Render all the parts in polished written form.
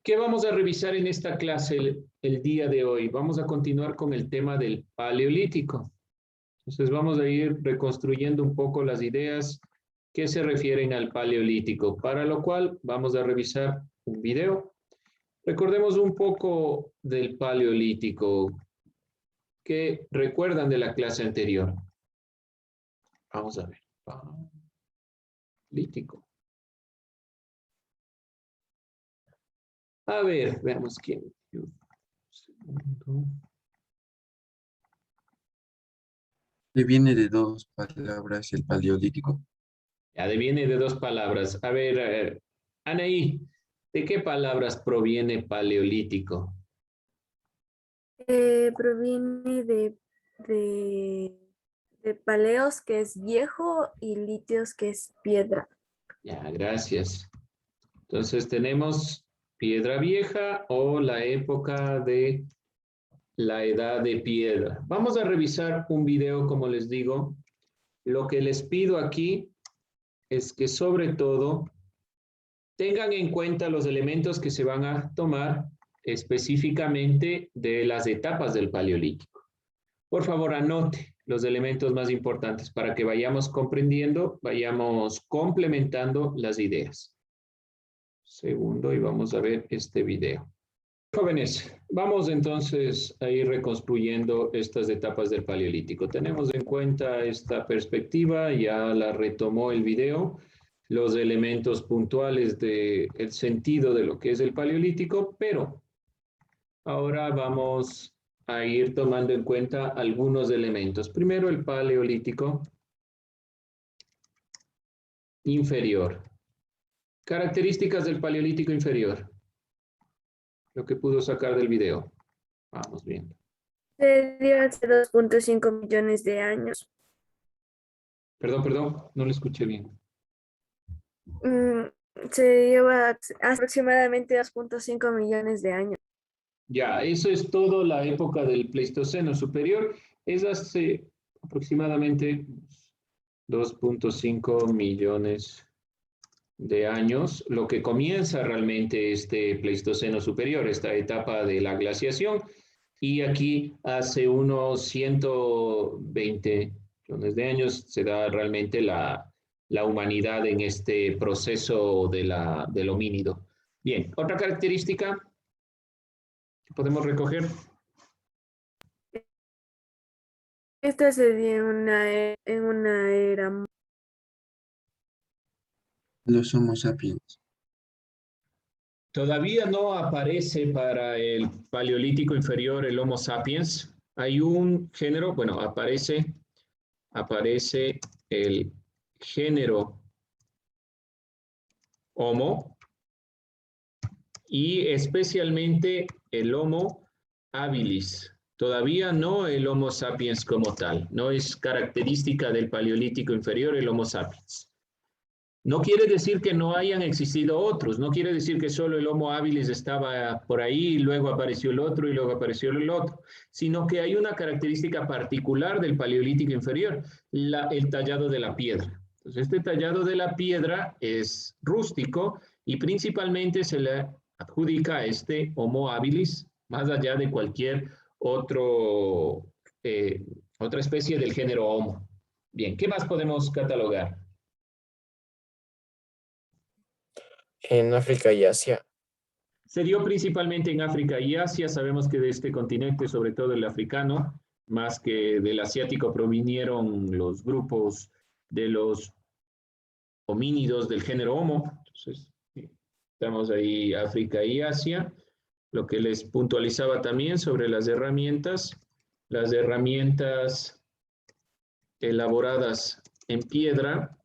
¿Qué vamos a revisar en esta clase el día de hoy? Vamos a continuar con el tema del Paleolítico. Entonces vamos a ir reconstruyendo un poco las ideas que se refieren al Paleolítico, para lo cual vamos a revisar un video. Recordemos un poco del Paleolítico. ¿Qué recuerdan de la clase anterior? Vamos a ver. Paleolítico. A ver, veamos quién. Que viene de dos palabras el paleolítico. Ya viene de dos palabras. A ver, Anaí, ¿de qué palabras proviene paleolítico? Proviene de paleos, que es viejo, y litios, que es piedra. Ya, gracias. Entonces tenemos piedra vieja o la época de la edad de piedra. Vamos a revisar un video, como les digo. Lo que les pido aquí es que sobre todo tengan en cuenta los elementos que se van a tomar específicamente de las etapas del Paleolítico. Por favor, anote los elementos más importantes para que vayamos comprendiendo, vayamos complementando las ideas. Segundo, y vamos a ver este video. Jóvenes, vamos entonces a ir reconstruyendo estas etapas del Paleolítico. Tenemos en cuenta esta perspectiva, ya la retomó el video, los elementos puntuales del sentido de lo que es el Paleolítico, pero ahora vamos a ir tomando en cuenta algunos elementos. Primero, el Paleolítico inferior. Características del Paleolítico inferior. Lo que pudo sacar del video. Vamos viendo. Se dio hace 2.5 millones de años. Perdón, no lo escuché bien. Se lleva aproximadamente 2.5 millones de años. Ya, eso es todo la época del Pleistoceno superior. Es hace aproximadamente 2.5 millones de años, lo que comienza realmente este Pleistoceno superior, esta etapa de la glaciación. Y aquí hace unos 120 millones de años se da realmente la humanidad en este proceso del homínido. Bien, otra característica que podemos recoger. Esta se dio en una era. Los Homo sapiens. Todavía no aparece para el Paleolítico inferior el Homo sapiens. Hay un género, bueno, aparece el género Homo y especialmente el Homo habilis. Todavía no el Homo sapiens como tal. No es característica del Paleolítico inferior el Homo sapiens. No quiere decir que no hayan existido otros, no quiere decir que solo el Homo habilis estaba por ahí y luego apareció el otro y luego apareció el otro, sino que hay una característica particular del Paleolítico inferior, el tallado de la piedra. Entonces, este tallado de la piedra es rústico y principalmente se le adjudica a este Homo habilis, más allá de cualquier otra especie del género Homo. Bien, ¿qué más podemos catalogar? En África y Asia. Se dio principalmente en África y Asia. Sabemos que de este continente, sobre todo el africano, más que del asiático, provinieron los grupos de los homínidos del género Homo. Entonces, estamos ahí África y Asia. Lo que les puntualizaba también sobre las herramientas elaboradas en piedra.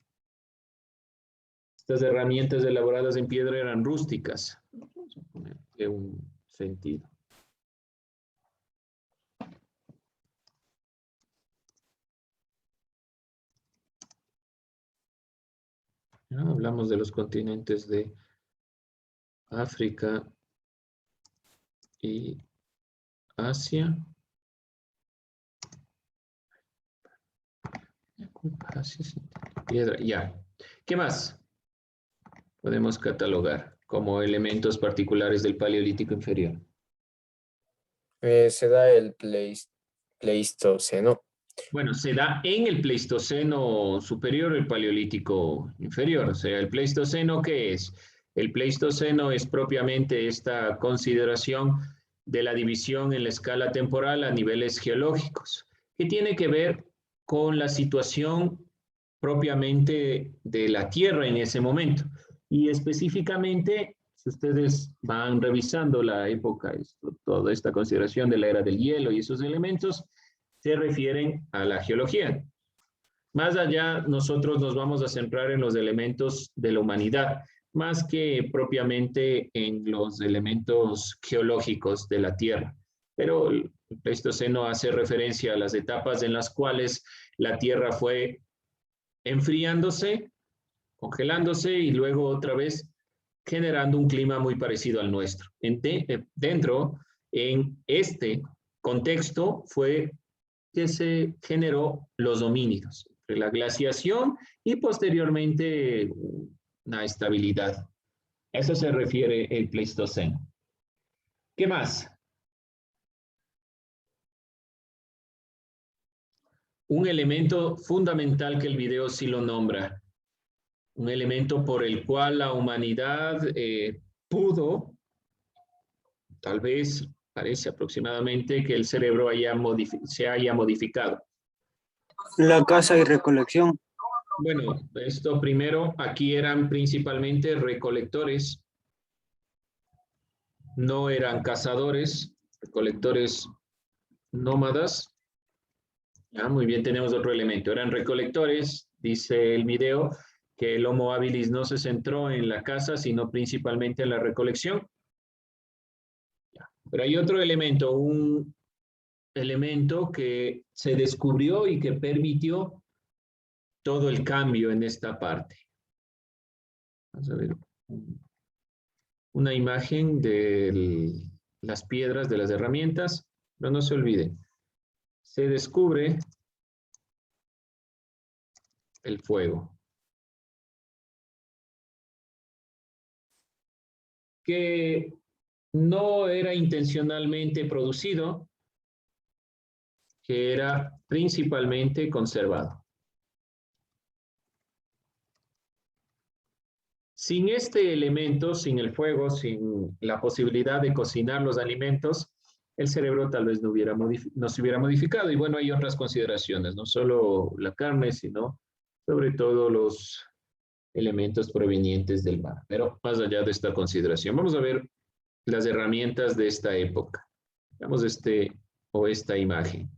Estas herramientas elaboradas en piedra eran rústicas. Vamos a ponerle un sentido. ¿No? Hablamos de los continentes de África y Asia. Asia, piedra, ya. ¿Qué más podemos catalogar? como elementos particulares del Paleolítico inferior? Se da el Pleistoceno. Bueno, se da en el Pleistoceno superior, el Paleolítico inferior. O sea, ¿el Pleistoceno qué es? El Pleistoceno es propiamente esta consideración de la división en la escala temporal a niveles geológicos, que tiene que ver con la situación propiamente de la Tierra en ese momento. Y específicamente, si ustedes van revisando la época, toda esta consideración de la era del hielo y esos elementos, se refieren a la geología. Más allá, nosotros nos vamos a centrar en los elementos de la humanidad, más que propiamente en los elementos geológicos de la Tierra. Pero el Pleistoceno hace referencia a las etapas en las cuales la Tierra fue enfriándose, congelándose y luego otra vez generando un clima muy parecido al nuestro. Dentro, en este contexto, fue que se generó los homínidos, la glaciación y posteriormente una estabilidad. A eso se refiere el Pleistoceno. ¿Qué más? Un elemento fundamental que el video sí lo nombra, un elemento por el cual la humanidad pudo, tal vez parece aproximadamente que el cerebro se haya modificado. La caza y recolección. Bueno, esto primero, aquí eran principalmente recolectores, no eran cazadores, recolectores nómadas. Ah, muy bien, tenemos otro elemento, eran recolectores, dice el video, que el Homo habilis no se centró en la caza, sino principalmente en la recolección. Pero hay otro elemento, un elemento que se descubrió y que permitió todo el cambio en esta parte. Vamos a ver una imagen de las piedras, de las herramientas, pero no se olviden, se descubre el fuego, que no era intencionalmente producido, que era principalmente conservado. Sin este elemento, sin el fuego, sin la posibilidad de cocinar los alimentos, el cerebro tal vez no se hubiera modificado. Y bueno, hay otras consideraciones, no solo la carne, sino sobre todo los elementos provenientes del mar. Pero más allá de esta consideración, vamos a ver las herramientas de esta época. Veamos esta imagen.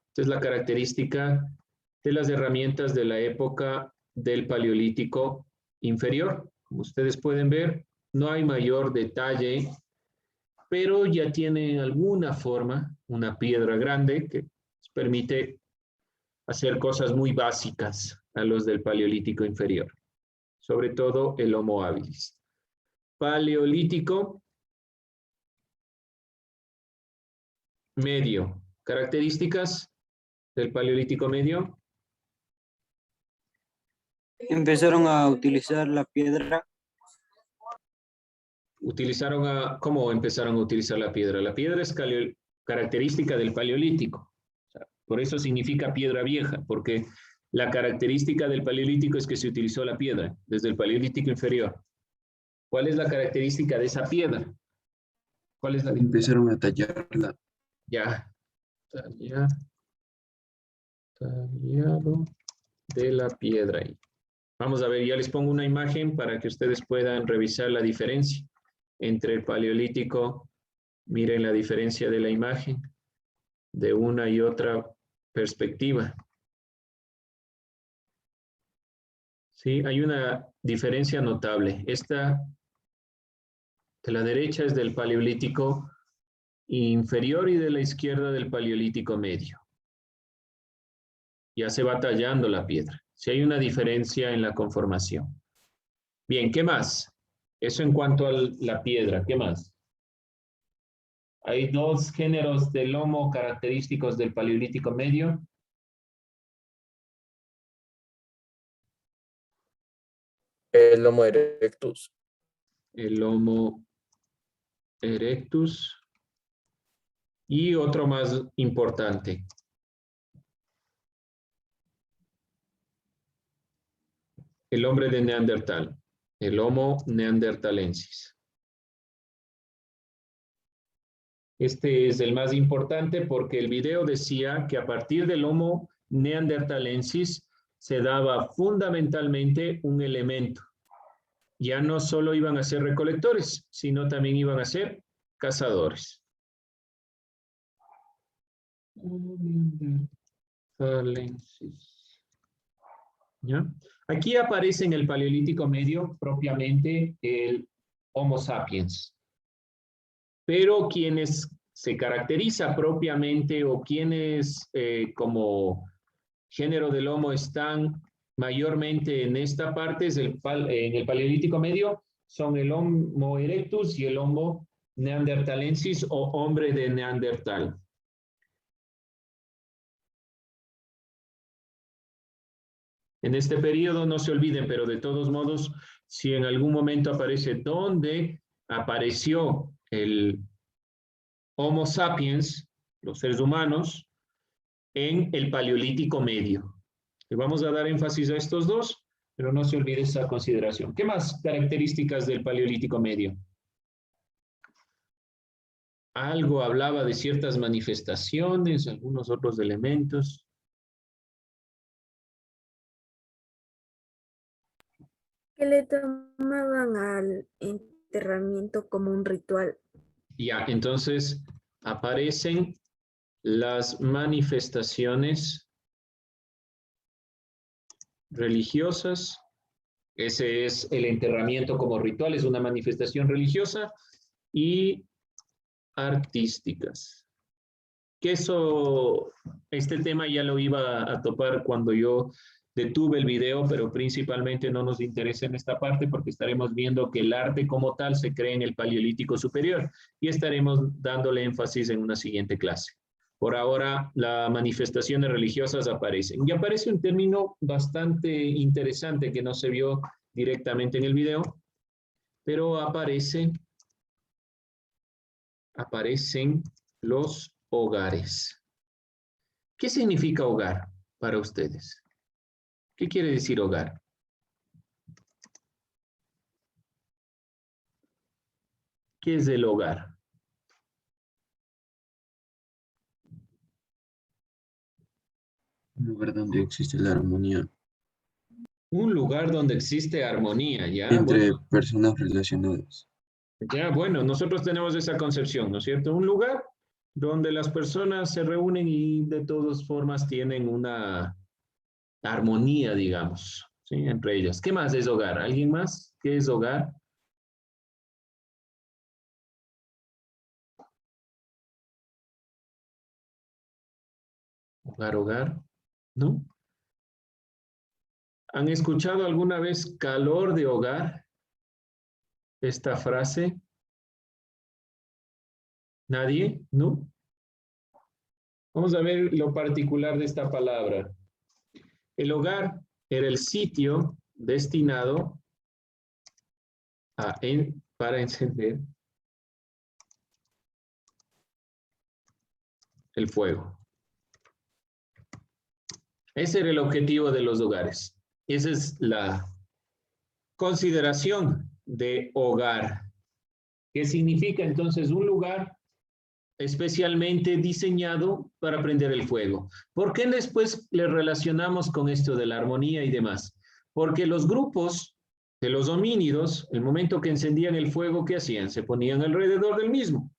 Esta es la característica de las herramientas de la época del Paleolítico inferior. Como ustedes pueden ver, no hay mayor detalle, pero ya tiene alguna forma, una piedra grande que permite hacer cosas muy básicas a los del Paleolítico inferior, sobre todo el Homo habilis. Paleolítico medio. Características del Paleolítico medio. Empezaron a utilizar la piedra. ¿Cómo empezaron a utilizar la piedra? La piedra es característica del Paleolítico. O sea, por eso significa piedra vieja, porque la característica del Paleolítico es que se utilizó la piedra desde el Paleolítico inferior. ¿Cuál es la característica de esa piedra? ¿Cuál es la Empezaron a tallarla. Ya. Tallado de la piedra ahí. Vamos a ver, ya les pongo una imagen para que ustedes puedan revisar la diferencia entre el Paleolítico. Miren la diferencia de la imagen de una y otra perspectiva. Sí, hay una diferencia notable. Esta de la derecha es del Paleolítico inferior y de la izquierda del Paleolítico medio. Ya se va tallando la piedra. Sí hay una diferencia en la conformación. Bien, ¿qué más? Eso en cuanto a la piedra. ¿Qué más? Hay dos géneros del lomo característicos del Paleolítico medio. El Homo erectus. el Homo erectus y otro más importante. El hombre de Neandertal, el Homo neanderthalensis. Este es el más importante porque el video decía que a partir del Homo neanderthalensis se daba fundamentalmente un elemento. Ya no solo iban a ser recolectores, sino también iban a ser cazadores. ¿Ya? Aquí aparece en el Paleolítico Medio propiamente el Homo sapiens. Pero quienes se caracteriza propiamente o quienes como género del Homo están mayormente en esta parte, en el Paleolítico Medio, son el Homo erectus y el Homo neanderthalensis o hombre de Neandertal. En este periodo no se olviden, pero de todos modos, si en algún momento aparece dónde apareció el Homo sapiens, los seres humanos, en el Paleolítico Medio. Le vamos a dar énfasis a estos dos, pero no se olvide esa consideración. ¿Qué más características del Paleolítico Medio? Algo hablaba de ciertas manifestaciones, algunos otros elementos. Que le tomaban al enterramiento como un ritual. Ya, entonces aparecen las manifestaciones religiosas. Ese es el enterramiento como ritual, es una manifestación religiosa y artísticas. Que este tema ya lo iba a topar cuando yo detuve el video, pero principalmente no nos interesa en esta parte porque estaremos viendo que el arte como tal se crea en el Paleolítico Superior y estaremos dándole énfasis en una siguiente clase. Por ahora, las manifestaciones religiosas aparecen. Y aparece un término bastante interesante que no se vio directamente en el video, pero aparecen los hogares. ¿Qué significa hogar para ustedes? ¿Qué quiere decir hogar? ¿Qué es el hogar? Un lugar donde existe la armonía Un lugar donde existe armonía, ¿ya? entre Bueno, personas relacionadas. nosotros tenemos esa concepción, ¿no es cierto? Un lugar donde las personas se reúnen y de todas formas tienen una armonía, digamos, ¿sí? Entre ellas. ¿Qué más es hogar? ¿Alguien más? ¿Qué es hogar? Hogar, ¿no? ¿Han escuchado alguna vez calor de hogar? Esta frase. ¿Nadie? ¿No? Vamos a ver lo particular de esta palabra. El hogar era el sitio destinado para encender el fuego. Ese era el objetivo de los hogares. Esa es la consideración de hogar. ¿Qué significa entonces un lugar especialmente diseñado para prender el fuego? ¿Por qué después le relacionamos con esto de la armonía y demás? Porque los grupos de los homínidos, el momento que encendían el fuego, ¿qué hacían? Se ponían alrededor del mismo.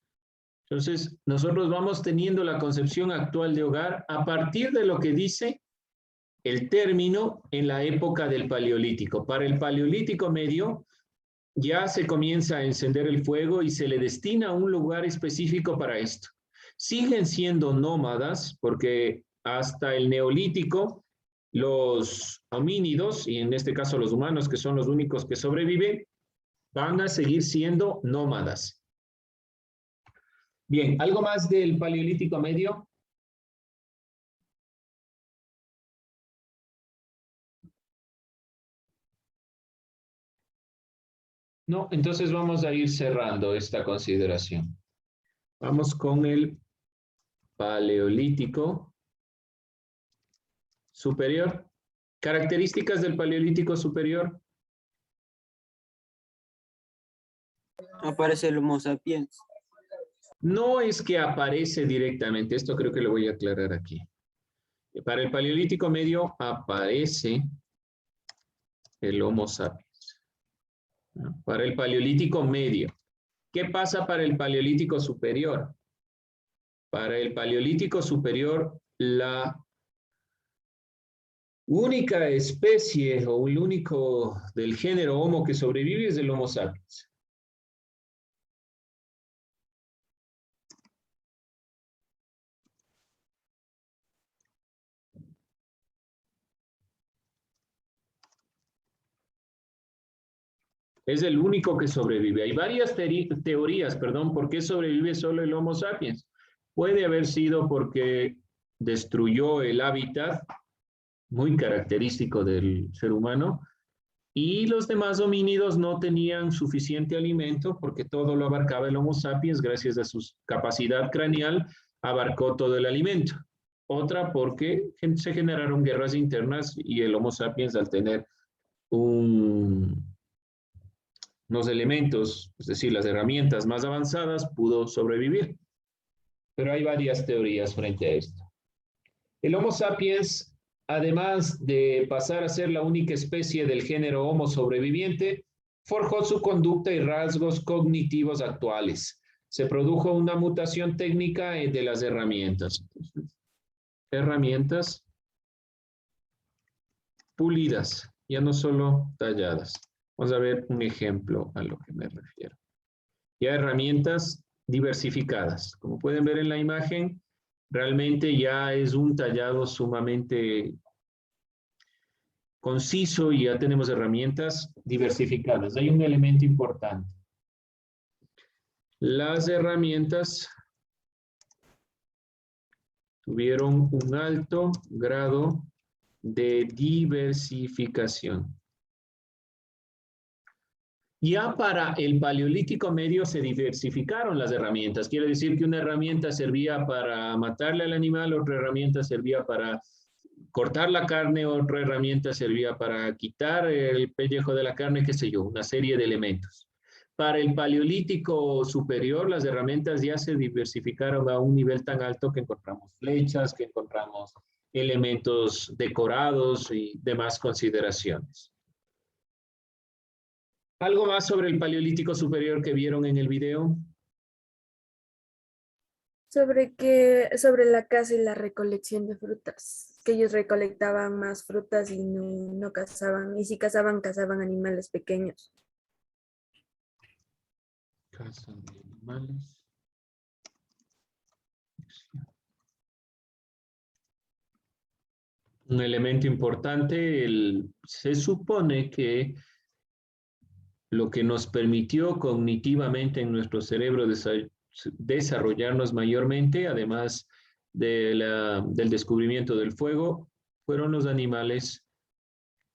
Entonces, nosotros vamos teniendo la concepción actual de hogar a partir de lo que dice el término en la época del Paleolítico. Para el Paleolítico Medio ya se comienza a encender el fuego y se le destina un lugar específico para esto. Siguen siendo nómadas porque hasta el Neolítico los homínidos, y en este caso los humanos, que son los únicos que sobreviven, van a seguir siendo nómadas. Bien, ¿algo más del Paleolítico Medio? No, entonces vamos a ir cerrando esta consideración. Vamos con el Paleolítico Superior. Características del Paleolítico Superior. Aparece el Homo sapiens. No es que aparece directamente, esto creo que lo voy a aclarar aquí. Para el Paleolítico Medio aparece el Homo sapiens. ¿No? Para el Paleolítico Medio. ¿Qué pasa para el Paleolítico Superior? Para el Paleolítico Superior, la única especie o el único del género Homo que sobrevive es el Homo sapiens. Es el único que sobrevive. Hay varias teorías, perdón, por qué sobrevive solo el Homo sapiens. Puede haber sido porque destruyó el hábitat muy característico del ser humano y los demás homínidos no tenían suficiente alimento porque todo lo abarcaba el Homo sapiens gracias a su capacidad craneal, abarcó todo el alimento. Otra porque se generaron guerras internas y el Homo sapiens al tener unos elementos, es decir, las herramientas más avanzadas, pudo sobrevivir. Pero hay varias teorías frente a esto. El Homo sapiens, además de pasar a ser la única especie del género Homo sobreviviente, forjó su conducta y rasgos cognitivos actuales. Se produjo una mutación técnica de las herramientas. Herramientas pulidas, ya no solo talladas. Vamos a ver un ejemplo a lo que me refiero. Ya herramientas diversificadas. Como pueden ver en la imagen, realmente ya es un tallado sumamente conciso y ya tenemos herramientas diversificadas. Hay un elemento importante. Las herramientas tuvieron un alto grado de diversificación. Ya para el Paleolítico Medio se diversificaron las herramientas. Quiere decir que una herramienta servía para matarle al animal, otra herramienta servía para cortar la carne, otra herramienta servía para quitar el pellejo de la carne, qué sé yo, una serie de elementos. Para el Paleolítico Superior, las herramientas ya se diversificaron a un nivel tan alto que encontramos flechas, que encontramos elementos decorados y demás consideraciones. ¿Algo más sobre el Paleolítico Superior que vieron en el video? Sobre la caza y la recolección de frutas, que ellos recolectaban más frutas y no cazaban, y si cazaban, cazaban animales pequeños. Caza de animales. Un elemento importante, se supone que lo que nos permitió cognitivamente en nuestro cerebro desarrollarnos mayormente, además del descubrimiento del fuego, fueron los animales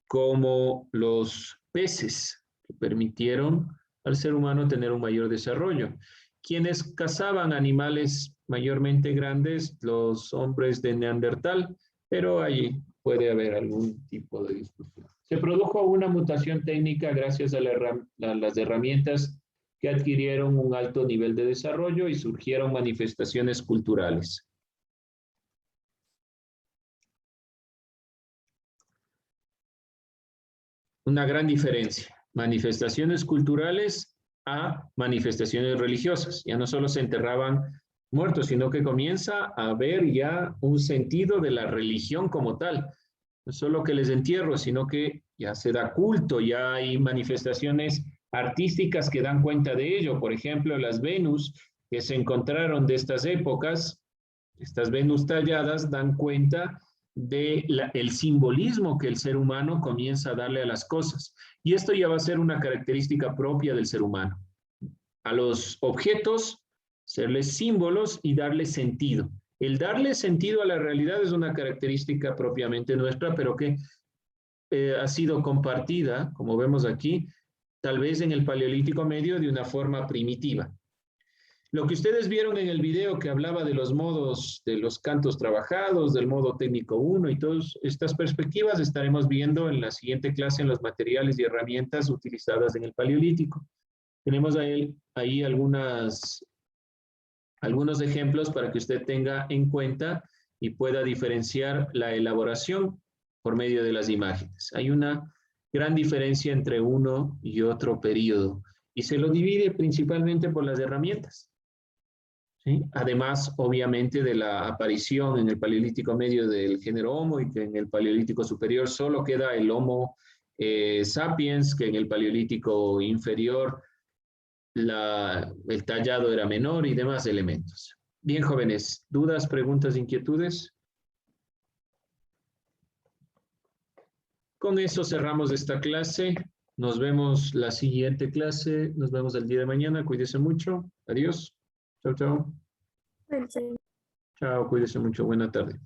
como los peces, que permitieron al ser humano tener un mayor desarrollo. Quienes cazaban animales mayormente grandes, los hombres de Neandertal, pero allí puede haber algún tipo de discusión. Se produjo una mutación técnica gracias a las herramientas que adquirieron un alto nivel de desarrollo y surgieron manifestaciones culturales. Una gran diferencia. Manifestaciones culturales a manifestaciones religiosas. Ya no solo se enterraban muertos, sino que comienza a haber ya un sentido de la religión como tal. No solo que les entierro, sino que ya se da culto, ya hay manifestaciones artísticas que dan cuenta de ello. Por ejemplo, las Venus que se encontraron de estas épocas, estas Venus talladas, dan cuenta del simbolismo que el ser humano comienza a darle a las cosas. Y esto ya va a ser una característica propia del ser humano. A los objetos, serles símbolos y darles sentido. El darle sentido a la realidad es una característica propiamente nuestra, pero que ha sido compartida, como vemos aquí, tal vez en el Paleolítico Medio de una forma primitiva. Lo que ustedes vieron en el video que hablaba de los modos de los cantos trabajados, del modo técnico 1 y todas estas perspectivas estaremos viendo en la siguiente clase en los materiales y herramientas utilizadas en el Paleolítico. Tenemos ahí algunos ejemplos para que usted tenga en cuenta y pueda diferenciar la elaboración por medio de las imágenes. Hay una gran diferencia entre uno y otro periodo y se lo divide principalmente por las herramientas. ¿Sí? Además, obviamente, de la aparición en el Paleolítico Medio del género Homo y que en el Paleolítico Superior solo queda el Homo sapiens, que en el Paleolítico Inferior el tallado era menor y demás elementos. Bien, jóvenes, ¿dudas, preguntas, inquietudes? Con eso cerramos esta clase. Nos vemos la siguiente clase. Nos vemos el día de mañana. Cuídese mucho. Adiós. Chao, chao. Bueno, sí. Chao, cuídese mucho. Buena tarde.